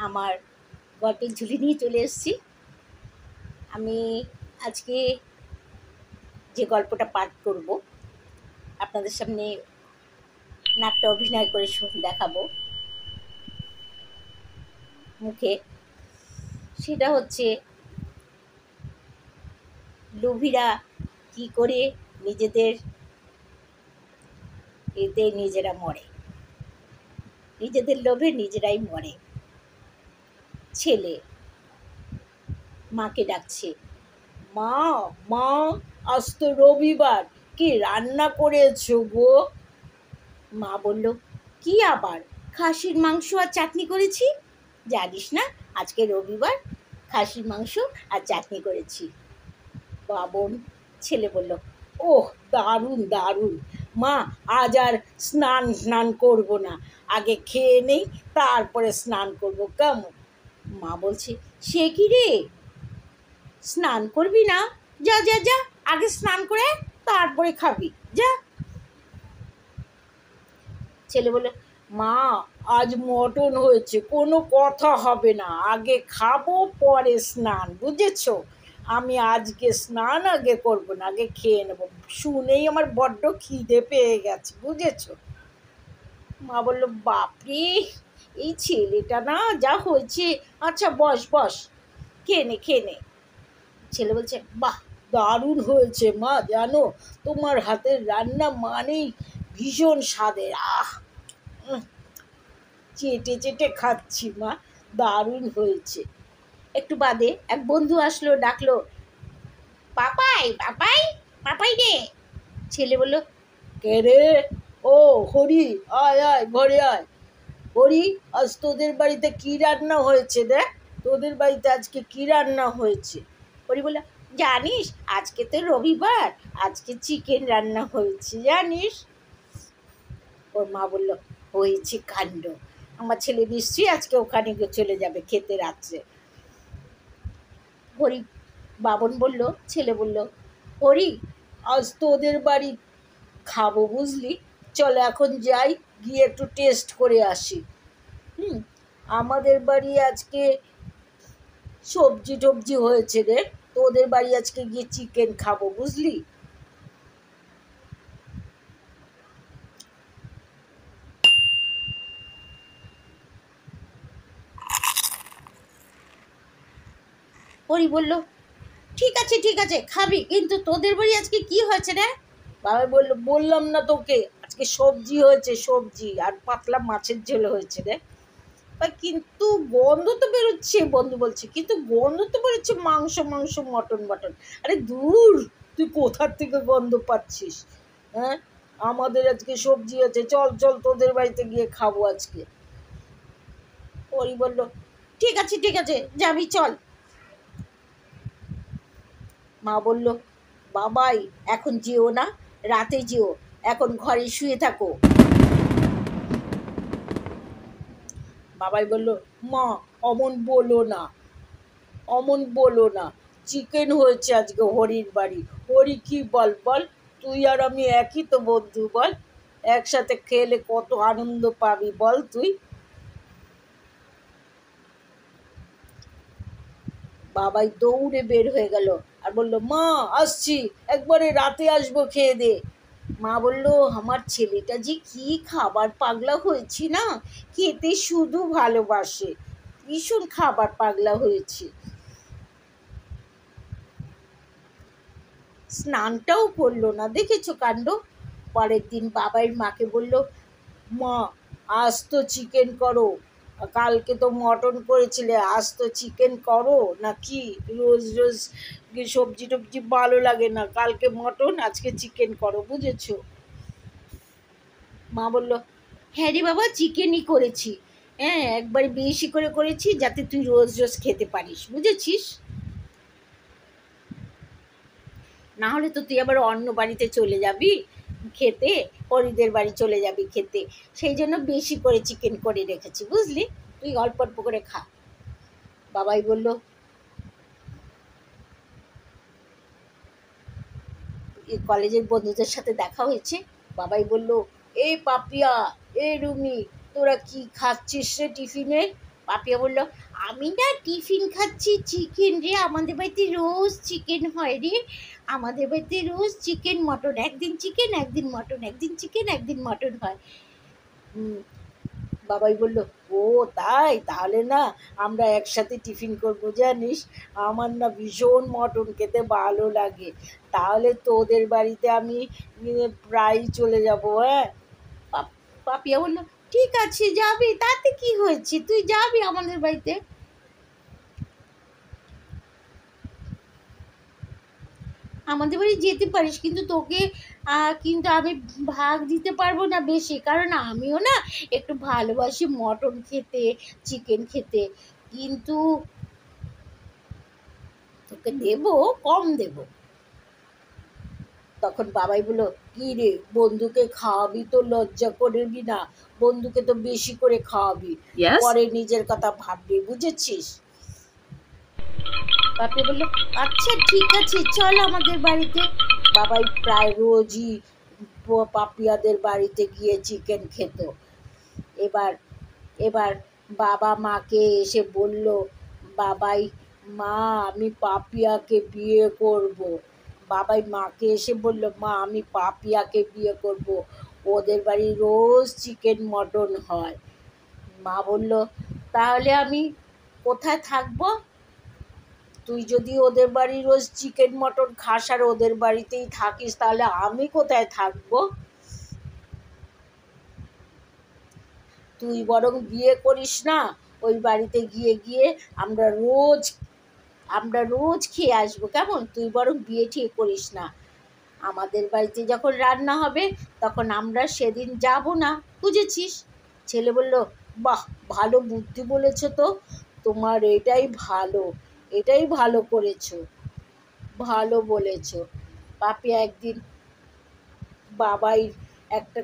আমার গল্পের ঝুলি নিয়ে চলে এসেছি। আমি আজকে যে গল্পটা পাঠ করব আপনাদের সামনে নাট্য অভিনয় করে দেখাবো মুখে, সেটা হচ্ছে লোভীরা কি করে নিজেদের এতে নিজেরা মরে, নিজেদের লোভে নিজেরাই মরে। ছেলে মাকে ডাকছে, মা মা, আজ তো রবিবার, কি রান্না করেছো গো? মা বলল, কি আবার? খাসির মাংস আর চাটনি করেছি। জানিস না আজকে রবিবার? খাসির মাংস আর চাটনি করেছি। বাবন ছেলে বলল, ওহ দারুণ দারুণ, মা আজ আর স্নান করব না, আগে খেয়ে নেই তারপরে স্নান করব কেমন? মা বলছে, সে কি রে, স্নান করবি না? যা যা যা, আগে স্নান করে তারপরে খাবি, যা। ছেলে বলে, মা আজ মটন হয়েছে, কোনো কথা হবে না, আগে খাবো পরে স্নান, বুঝেছো? আমি আজকে স্নান আগে করবো না, আগে খেয়ে নেবো, শুনেই আমার বড্ড খিদে পেয়ে গেছে, বুঝেছো? মা বললো, বাপরে, এই ছেলেটা না যা হয়েছে। আচ্ছা বস বস, খেয়ে নে খেয়ে নে। ছেলে বলছে, বাহ দারুণ হয়েছে মা, জানো তোমার হাতের রান্না মানেই ভীষণ স্বাদের। চেটে চেটে খাচ্ছি মা, দারুণ হয়েছে। একটু বাদে এক বন্ধু আসলো, ডাকলো, পাপাই পাপাই পাপাই রে। ছেলে বলল, কে রে? ও হরি, আয় আয় ঘরে আয়। হরি, আজ তোদের বাড়িতে কি রান্না হয়েছে রে? তোদের বাড়িতে আজকে কি রান্না হয়েছে? হরি বলল, জানিস আজকে তো রবিবার, আজকে চিকেন রান্না হয়েছে, জানিস? ওর মা বলল, হয়েছে কাণ্ড, আমার ছেলে নিশ্চয়ই আজকে ওখানে চলে যাবে খেতে রাত্রে। হরি, বাবন বলল, ছেলে বলল, হরি আজ তো ওদের বাড়ি খাবো বুঝলি, চল এখন যাই, গিয়ে একটু টেস্ট করে আসি। আমাদের বাড়ি আজকে সবজি টবজি হয়েছে রে, তো ওদের বাড়ি আজকে গিয়ে চিকেন খাবো বুঝলি। হরি বলল, ঠিক আছে খাবি, কিন্তু তোদের বাড়ি আজকে কি হয়েছে রে? বাবা বলল, বললাম না তোকে, আজকে সবজি হয়েছে, সবজি আর পাতলা মাছের ঝোল হয়েছে রে। কিন্তু গন্ধ তো বেরোচ্ছে, বন্ধু বলছে, কিন্তু গন্ধ তো বেরোচ্ছে মাংস মাংস মটন মটন। আরে দূর, তুই কোথার থেকে গন্ধ পাচ্ছিস? হ্যাঁ, আমাদের আজকে সবজি আছে, চল চল তোদের বাড়িতে গিয়ে খাবো আজকে। ওই বলল, ঠিক আছে যাবি চল। মা বলল, বাবাই এখন যেও না, রাতে যেও, এখন ঘরে শুয়ে থাকো। বাবাই বলল, মা অমন বলো না, চিকেন হয়েছে আজকে হরির বাড়ি। হরি কি বল বল, তুই আর আমি একই তো বন্ধু, বল, একসাথে খেলে কত আনন্দ পাবি বল তুই। বাবাই দৌড়ে বের হয়ে গেল আর বলল, মা আসছি, একবারে রাতে আসবো, খেয়ে দে। মা বলল, আমার ছেলেটা যে কি খাবার পাগলা হয়েছে না, খেতে শুধু ভালোবাসে, ভীষণ খাবার পাগলা হয়েছে। স্নানটাও করলো না, দেখেছো কাণ্ড। পরের দিন বাবাই মাকে বলল, মা আজ তো চিকেন করো, কালকে তো মটন করেছিলে, আজ তো চিকেন করো নাকি? রোজ রোজ সবজি টবজি ভালো লাগে না, কালকে মটন আজকে চিকেন করো, বুঝেছো? মা বলল, হ্যাঁ রে বাবা, চিকেনই করেছি, হ্যাঁ একবার বেশি করে করেছি যাতে তুই রোজ রোজ খেতে পারিস, বুঝেছিস? না হলে তো তুই আবার অন্য বাড়িতে চলে যাবি খেতে, হরিদের বাড়ি চলে যাবি খেতে, সেই জন্য বেশি করে চিকেন করে রেখেছি, বুঝলি, তুই অল্প অল্প করে খা। বাবাই বলল, কলেজের বন্ধুদের সাথে দেখা হয়েছে। বাবাই বলল, এ পাপিয়া, এ রুমি, তোরা কি খাচ্ছিস রে টিফিনে? পাপিয়া বলল, আমি না টিফিন খাচ্ছি চিকেন রে, আমাদের বাড়িতে রোজ চিকেন হয় রে, আমাদের বাড়িতে রোজ চিকেন মটন, একদিন চিকেন একদিন মটন, একদিন চিকেন একদিন মটন হয়। হুম, বাবাই বলল, ও তাই, তাহলে না আমরা একসাথে টিফিন করবো জানিস, আমার না ভীষণ মটন খেতে ভালো লাগে, তাহলে তোদের বাড়িতে আমি প্রায়ই চলে যাব। হ্যাঁ, পাপিয়া বলল, ঠিক আছে যাবি, তাতে কি হয়েছে, তুই যাবি আমাদের বাড়িতে। আমাদের বাড়ি যেতে পারিস, কিন্তু তোকে কিন্তু আমি ভাগ দিতে পারবো না বেশি, কারণ আমিও না একটু ভালোবাসি মটন খেতে, চিকেন খেতে, কিন্তু তোকে দেবো, কম দেবো। তখন বাবাই বললো, কি রে, বন্ধুকে খাওয়াবি তো লজ্জা করবি না, বন্ধুকে তো বেশি করে খাওয়াবি, Yes. পরে নিজের কথা ভাববি, বুঝেছিস। পাপি বলল, আচ্ছা ঠিক আছে, চল আমাদের বাড়িতে। বাবাই প্রায় রোজই পাপিয়াদের বাড়িতে গিয়ে চিকেন খেত। এবার এবার বাবা মাকে এসে বলল, বাবাই, মা আমি পাপিয়াকে বিয়ে করব। বাবাই মাকে এসে বলল, মা আমি পাপিয়াকে বিয়ে করব, ওদের বাড়ি রোজ চিকেন মটন হয়। মা বলল, তাহলে আমি কোথায় থাকবো? তুই যদি ওদের বাড়ি রোজ চিকেন মটন খাস আর ওদের বাড়িতেই থাকিস, তাহলে আমি কোথায় থাকবো? তুই বরং বিয়ে করিস না, ওই বাড়িতে গিয়ে গিয়ে আমরা রোজ খেয়ে আসবো, কেমন? তুই বরং বিয়ে ঠিক করিস না, আমাদের বাড়িতে যখন রান্না হবে তখন আমরা সেদিন যাব না, বুঝেছিস। ছেলে বলল, বাহ, ভালো বুদ্ধি বলেছো তো, তোমার এটাই ভালো করেছো, ভালো বলেছো। পাপিয়া একদিন বাবাই একটা